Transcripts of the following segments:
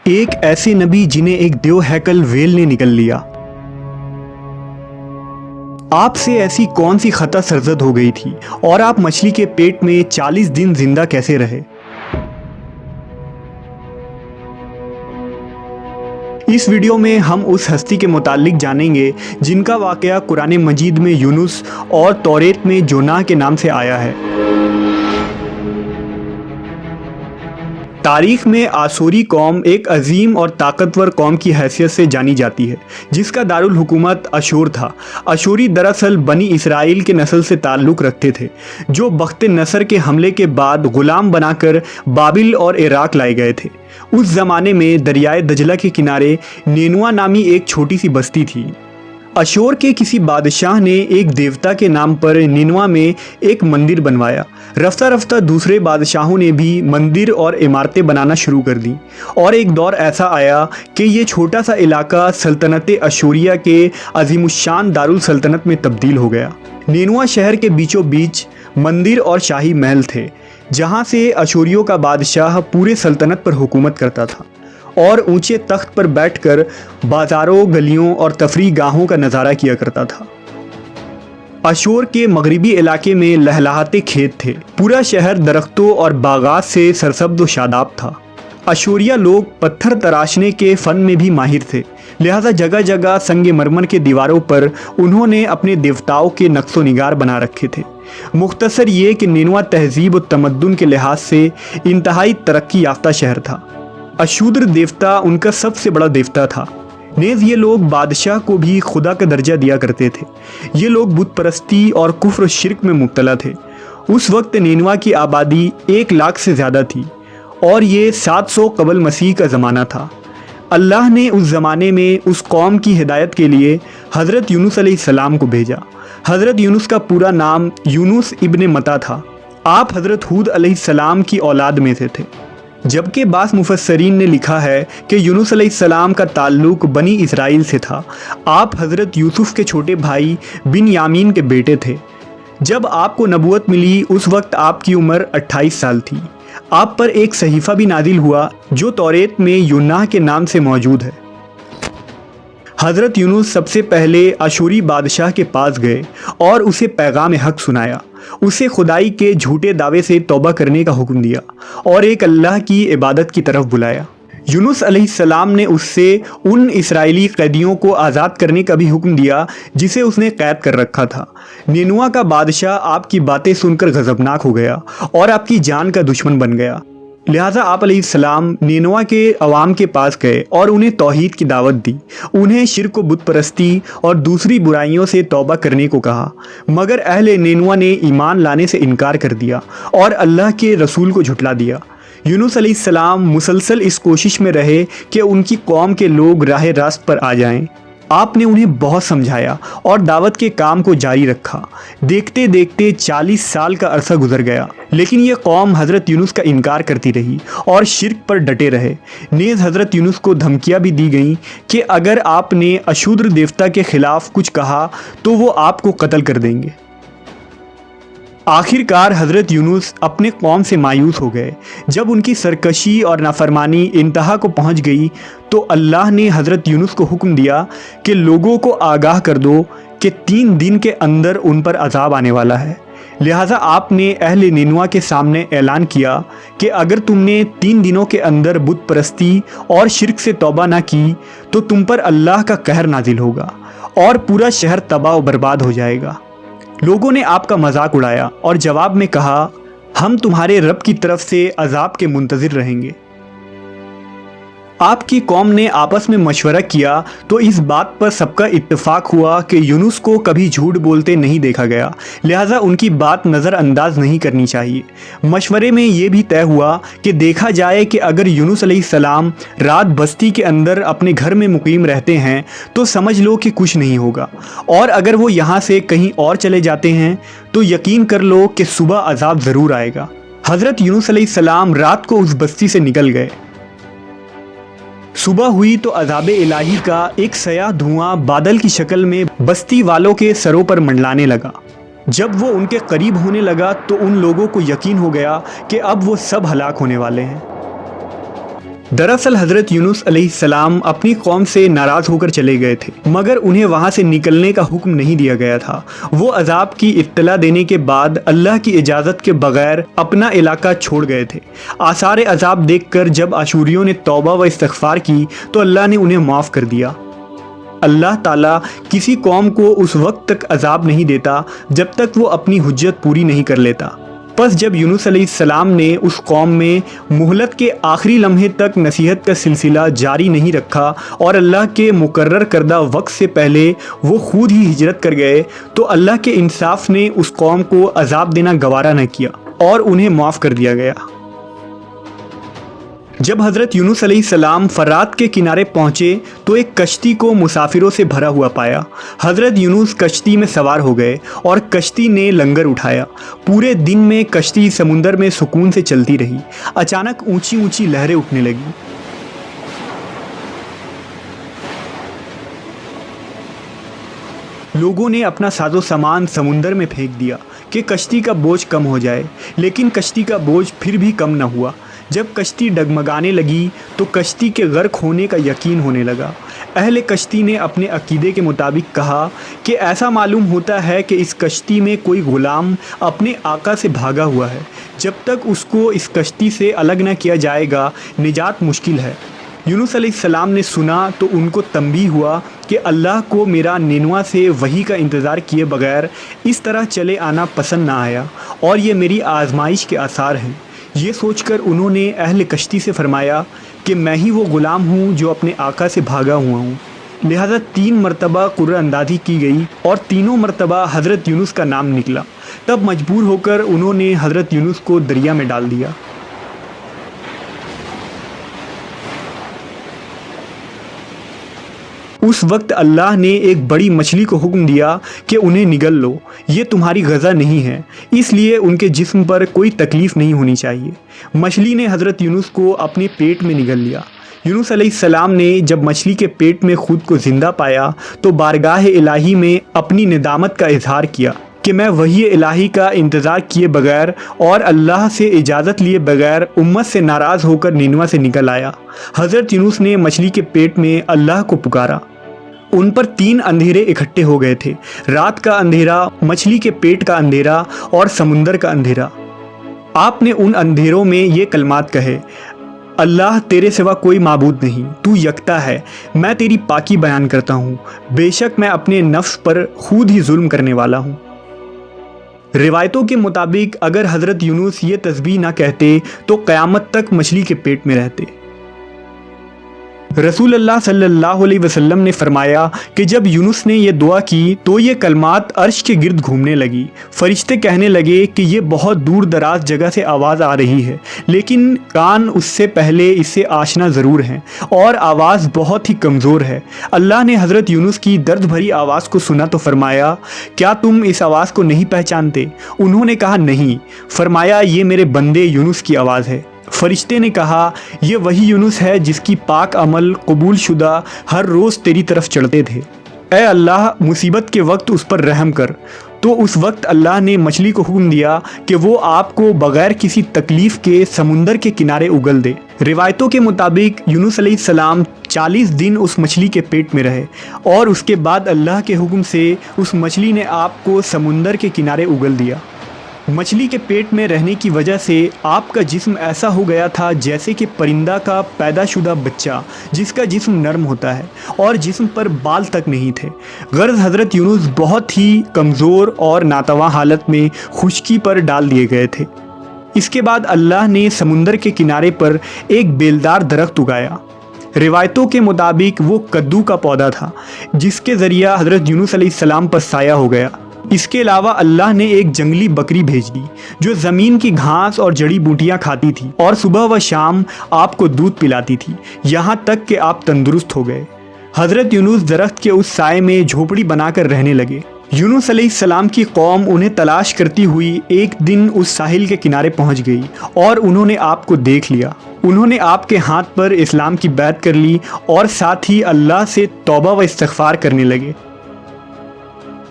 ایک ایسے نبی جنہیں ایک دیو ہیکل ویل نے نگل لیا۔ آپ سے ایسی کون سی خطا سرزد ہو گئی تھی اور آپ مچھلی کے پیٹ میں 40 دن زندہ کیسے رہے؟ اس ویڈیو میں ہم اس ہستی کے متعلق جانیں گے جن کا واقعہ قرآن مجید میں یونس اور توریت میں جوناہ کے نام سے آیا ہے۔ تاریخ میں آشوری قوم ایک عظیم اور طاقتور قوم کی حیثیت سے جانی جاتی ہے جس کا دارالحکومت اشور تھا۔ اشوری دراصل بنی اسرائیل کے نسل سے تعلق رکھتے تھے جو بخت نصر کے حملے کے بعد غلام بنا کر بابل اور عراق لائے گئے تھے۔ اس زمانے میں دریائے دجلہ کے کنارے نینوا نامی ایک چھوٹی سی بستی تھی۔ اشور کے کسی بادشاہ نے ایک دیوتا کے نام پر نینوا میں ایک مندر بنوایا۔ رفتہ رفتہ دوسرے بادشاہوں نے بھی مندر اور عمارتیں بنانا شروع کر دیں اور ایک دور ایسا آیا کہ یہ چھوٹا سا علاقہ سلطنت اشوریہ کے عظیم الشان دارالسلطنت میں تبدیل ہو گیا۔ نینوا شہر کے بیچوں بیچ مندر اور شاہی محل تھے جہاں سے اشوریوں کا بادشاہ پورے سلطنت پر حکومت کرتا تھا اور اونچے تخت پر بیٹھ کر بازاروں، گلیوں اور تفریح گاہوں کا نظارہ کیا کرتا تھا۔ اشور کے مغربی علاقے میں لہلہاتے کھیت تھے۔ پورا شہر درختوں اور باغات سے سرسبز و شاداب تھا۔ اشوریہ لوگ پتھر تراشنے کے فن میں بھی ماہر تھے، لہذا جگہ جگہ سنگ مرمر کے دیواروں پر انہوں نے اپنے دیوتاؤں کے نقش و نگار بنا رکھے تھے۔ مختصر یہ کہ نینوا تہذیب و تمدن کے لحاظ سے انتہائی ترقی یافتہ شہر تھا۔ اشودر دیوتا ان کا سب سے بڑا دیوتا تھا۔ نیز یہ لوگ بادشاہ کو بھی خدا کا درجہ دیا کرتے تھے۔ یہ لوگ بت پرستی اور کفر و شرک میں مبتلا تھے۔ اس وقت نینوا کی آبادی 1 لاکھ سے زیادہ تھی اور یہ 700 قبل مسیح کا زمانہ تھا۔ اللہ نے اس زمانے میں اس قوم کی ہدایت کے لیے حضرت یونس علیہ السلام کو بھیجا۔ حضرت یونس کا پورا نام یونس ابن متا تھا۔ آپ حضرت ہود علیہ السلام کی اولاد میں سے تھے، جبکہ بعض مفسرین نے لکھا ہے کہ یونس علیہ السلام کا تعلق بنی اسرائیل سے تھا۔ آپ حضرت یوسف کے چھوٹے بھائی بن یامین کے بیٹے تھے۔ جب آپ کو نبوت ملی اس وقت آپ کی عمر 28 سال تھی۔ آپ پر ایک صحیفہ بھی نازل ہوا جو توریت میں یوناہ کے نام سے موجود ہے۔ حضرت یونس سب سے پہلے اشوری بادشاہ کے پاس گئے اور اسے پیغام حق سنایا۔ اسے خدائی کے جھوٹے دعوے سے توبہ کرنے کا حکم دیا اور ایک اللہ کی عبادت کی طرف بلایا۔ یونس علیہ السلام نے اس سے ان اسرائیلی قیدیوں کو آزاد کرنے کا بھی حکم دیا جسے اس نے قید کر رکھا تھا۔ نینوا کا بادشاہ آپ کی باتیں سن کر غضبناک ہو گیا اور آپ کی جان کا دشمن بن گیا، لہٰذا آپ علیہ السلام نینوا کے عوام کے پاس گئے اور انہیں توحید کی دعوت دی۔ انہیں شرک و بت پرستی اور دوسری برائیوں سے توبہ کرنے کو کہا، مگر اہل نینوا نے ایمان لانے سے انکار کر دیا اور اللہ کے رسول کو جھٹلا دیا۔ یونس علیہ السلام مسلسل اس کوشش میں رہے کہ ان کی قوم کے لوگ راہ راست پر آ جائیں۔ آپ نے انہیں بہت سمجھایا اور دعوت کے کام کو جاری رکھا۔ دیکھتے دیکھتے 40 سال کا عرصہ گزر گیا، لیکن یہ قوم حضرت یونس کا انکار کرتی رہی اور شرک پر ڈٹے رہے۔ نیز حضرت یونس کو دھمکیاں بھی دی گئیں کہ اگر آپ نے اشودر دیوتا کے خلاف کچھ کہا تو وہ آپ کو قتل کر دیں گے۔ آخر کار حضرت یونس اپنے قوم سے مایوس ہو گئے۔ جب ان کی سرکشی اور نافرمانی انتہا کو پہنچ گئی تو اللہ نے حضرت یونس کو حکم دیا کہ لوگوں کو آگاہ کر دو کہ 3 دن کے اندر ان پر عذاب آنے والا ہے۔ لہٰذا آپ نے اہل نینوا کے سامنے اعلان کیا کہ اگر تم نے 3 دنوں کے اندر بت پرستی اور شرک سے توبہ نہ کی تو تم پر اللہ کا قہر نازل ہوگا اور پورا شہر تباہ و برباد ہو جائے گا۔ لوگوں نے آپ کا مذاق اڑایا اور جواب میں کہا، ہم تمہارے رب کی طرف سے عذاب کے منتظر رہیں گے۔ آپ کی قوم نے آپس میں مشورہ کیا تو اس بات پر سب کا اتفاق ہوا کہ یونس کو کبھی جھوٹ بولتے نہیں دیکھا گیا، لہٰذا ان کی بات نظر انداز نہیں کرنی چاہیے۔ مشورے میں یہ بھی طے ہوا کہ دیکھا جائے کہ اگر یونس علیہ السلام رات بستی کے اندر اپنے گھر میں مقیم رہتے ہیں تو سمجھ لو کہ کچھ نہیں ہوگا، اور اگر وہ یہاں سے کہیں اور چلے جاتے ہیں تو یقین کر لو کہ صبح عذاب ضرور آئے گا۔ حضرت یونس علیہ السلام رات کو اس بستی سے نکل گئے۔ صبح ہوئی تو عذاب الہی کا ایک سیاہ دھواں بادل کی شکل میں بستی والوں کے سروں پر منڈلانے لگا۔ جب وہ ان کے قریب ہونے لگا تو ان لوگوں کو یقین ہو گیا کہ اب وہ سب ہلاک ہونے والے ہیں۔ دراصل حضرت یونس علیہ السلام اپنی قوم سے ناراض ہو کر چلے گئے تھے، مگر انہیں وہاں سے نکلنے کا حکم نہیں دیا گیا تھا۔ وہ عذاب کی اطلاع دینے کے بعد اللہ کی اجازت کے بغیر اپنا علاقہ چھوڑ گئے تھے۔ آثار عذاب دیکھ کر جب اشوریوں نے توبہ و استغفار کی تو اللہ نے انہیں معاف کر دیا۔ اللہ تعالیٰ کسی قوم کو اس وقت تک عذاب نہیں دیتا جب تک وہ اپنی حجت پوری نہیں کر لیتا۔ پس جب یونس علیہ السلام نے اس قوم میں مہلت کے آخری لمحے تک نصیحت کا سلسلہ جاری نہیں رکھا اور اللہ کے مقرر کردہ وقت سے پہلے وہ خود ہی ہجرت کر گئے، تو اللہ کے انصاف نے اس قوم کو عذاب دینا گوارا نہ کیا اور انہیں معاف کر دیا گیا۔ جب حضرت یونس علیہ السلام فرات کے کنارے پہنچے تو ایک کشتی کو مسافروں سے بھرا ہوا پایا۔ حضرت یونس کشتی میں سوار ہو گئے اور کشتی نے لنگر اٹھایا۔ پورے دن میں کشتی سمندر میں سکون سے چلتی رہی۔ اچانک اونچی اونچی لہریں اٹھنے لگیں۔ لوگوں نے اپنا ساز و سامان سمندر میں پھینک دیا کہ کشتی کا بوجھ کم ہو جائے، لیکن کشتی کا بوجھ پھر بھی کم نہ ہوا۔ جب کشتی ڈگمگانے لگی تو کشتی کے غرق ہونے کا یقین ہونے لگا۔ اہل کشتی نے اپنے عقیدے کے مطابق کہا کہ ایسا معلوم ہوتا ہے کہ اس کشتی میں کوئی غلام اپنے آقا سے بھاگا ہوا ہے۔ جب تک اس کو اس کشتی سے الگ نہ کیا جائے گا نجات مشکل ہے۔ یونس علیہ السلام نے سنا تو ان کو تنبیہ ہوا کہ اللہ کو میرا نینوا سے وحی کا انتظار کیے بغیر اس طرح چلے آنا پسند نہ آیا اور یہ میری آزمائش کے آثار ہیں۔ یہ سوچ کر انہوں نے اہل کشتی سے فرمایا کہ میں ہی وہ غلام ہوں جو اپنے آقا سے بھاگا ہوا ہوں۔ لہذا 3 مرتبہ قرعہ اندازی کی گئی اور تینوں مرتبہ حضرت یونس کا نام نکلا۔ تب مجبور ہو کر انہوں نے حضرت یونس کو دریا میں ڈال دیا۔ اس وقت اللہ نے ایک بڑی مچھلی کو حکم دیا کہ انہیں نگل لو، یہ تمہاری غذا نہیں ہے، اس لیے ان کے جسم پر کوئی تکلیف نہیں ہونی چاہیے۔ مچھلی نے حضرت یونس کو اپنے پیٹ میں نگل لیا۔ یونس علیہ السلام نے جب مچھلی کے پیٹ میں خود کو زندہ پایا تو بارگاہ الہی میں اپنی ندامت کا اظہار کیا کہ میں وحی الہی کا انتظار کیے بغیر اور اللہ سے اجازت لیے بغیر امت سے ناراض ہو کر نینوا سے نکل آیا۔ حضرت یونس نے مچھلی کے پیٹ میں اللہ کو پکارا۔ ان پر 3 اندھیرے اکٹھے ہو گئے تھے، رات کا اندھیرا، مچھلی کے پیٹ کا اندھیرا اور سمندر کا اندھیرا۔ آپ نے ان اندھیروں میں یہ کلمات کہے: اللہ تیرے سوا کوئی معبود نہیں، تو یکتا ہے، میں تیری پاکی بیان کرتا ہوں، بے شک میں اپنے نفس پر خود ہی ظلم کرنے والا ہوں۔ روایتوں کے مطابق اگر حضرت یونس یہ تسبیح نہ کہتے تو قیامت تک مچھلی کے پیٹ میں رہتے۔ رسول اللہ صلی اللہ علیہ وسلم نے فرمایا کہ جب یونس نے یہ دعا کی تو یہ کلمات عرش کے گرد گھومنے لگی۔ فرشتے کہنے لگے کہ یہ بہت دور دراز جگہ سے آواز آ رہی ہے، لیکن کان اس سے پہلے اس سے آشنا ضرور ہیں اور آواز بہت ہی کمزور ہے۔ اللہ نے حضرت یونس کی درد بھری آواز کو سنا تو فرمایا: کیا تم اس آواز کو نہیں پہچانتے؟ انہوں نے کہا نہیں۔ فرمایا: یہ میرے بندے یونس کی آواز ہے۔ فرشتے نے کہا: یہ وہی یونس ہے جس کی پاک عمل قبول شدہ ہر روز تیری طرف چڑھتے تھے۔ اے اللہ، مصیبت کے وقت اس پر رحم کر۔ تو اس وقت اللہ نے مچھلی کو حکم دیا کہ وہ آپ کو بغیر کسی تکلیف کے سمندر کے کنارے اگل دے۔ روایتوں کے مطابق یونس علیہ السلام 40 دن اس مچھلی کے پیٹ میں رہے اور اس کے بعد اللہ کے حکم سے اس مچھلی نے آپ کو سمندر کے کنارے اگل دیا۔ مچھلی کے پیٹ میں رہنے کی وجہ سے آپ کا جسم ایسا ہو گیا تھا جیسے کہ پرندہ کا پیدا شدہ بچہ جس کا جسم نرم ہوتا ہے اور جسم پر بال تک نہیں تھے۔ غرض حضرت یونس بہت ہی کمزور اور ناتواں حالت میں خشکی پر ڈال دیے گئے تھے۔ اس کے بعد اللہ نے سمندر کے کنارے پر ایک بیلدار درخت اگایا۔ روایتوں کے مطابق وہ کدو کا پودا تھا جس کے ذریعہ حضرت یونس علیہ السلام پر سایہ ہو گیا۔ اس کے علاوہ اللہ نے ایک جنگلی بکری بھیج دی جو زمین کی گھاس اور جڑی بوٹیاں کھاتی تھی اور صبح و شام آپ کو دودھ پلاتی تھی، یہاں تک کہ آپ تندرست ہو گئے۔ حضرت یونس درخت کے اس سائے میں جھوپڑی بنا کر رہنے لگے۔ یونس علیہ السلام کی قوم انہیں تلاش کرتی ہوئی ایک دن اس ساحل کے کنارے پہنچ گئی اور انہوں نے آپ کو دیکھ لیا۔ انہوں نے آپ کے ہاتھ پر اسلام کی بیعت کر لی اور ساتھ ہی اللہ سے توبہ و استغفار کرنے لگے۔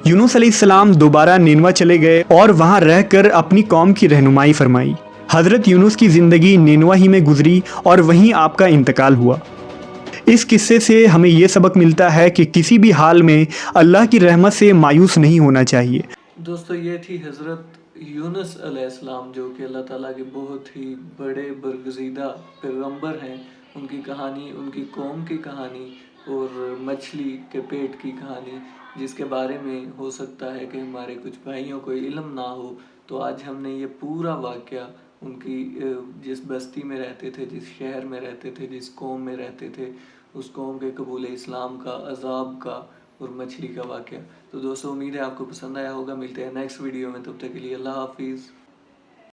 یونس علیہ السلام دوبارہ نینوا چلے گئے اور وہاں رہ کر اپنی قوم کی رہنمائی فرمائی۔ حضرت یونس کی زندگی نینوا ہی میں گزری اور وہیں آپ کا انتقال ہوا۔ اس قصے سے ہمیں یہ سبق ملتا ہے کہ کسی بھی حال میں اللہ کی رحمت سے مایوس نہیں ہونا چاہیے۔ دوستو یہ تھی حضرت یونس علیہ السلام، جو کہ اللہ تعالیٰ کے بہت ہی بڑے برگزیدہ پیغمبر ہیں۔ ان کی کہانی، ان کی قوم کی کہانی اور مچھلی کے پیٹ کی کہانی، جس کے بارے میں ہو سکتا ہے کہ ہمارے کچھ بھائیوں کو علم نہ ہو، تو آج ہم نے یہ پورا واقعہ ان کی جس بستی میں رہتے تھے، جس شہر میں رہتے تھے، جس قوم میں رہتے تھے، اس قوم کے قبول اسلام کا، عذاب کا اور مچھلی کا واقعہ۔ تو دوستو امید ہے آپ کو پسند آیا ہوگا۔ ملتے ہیں نیکسٹ ویڈیو میں، تب تک کے لیے اللہ حافظ۔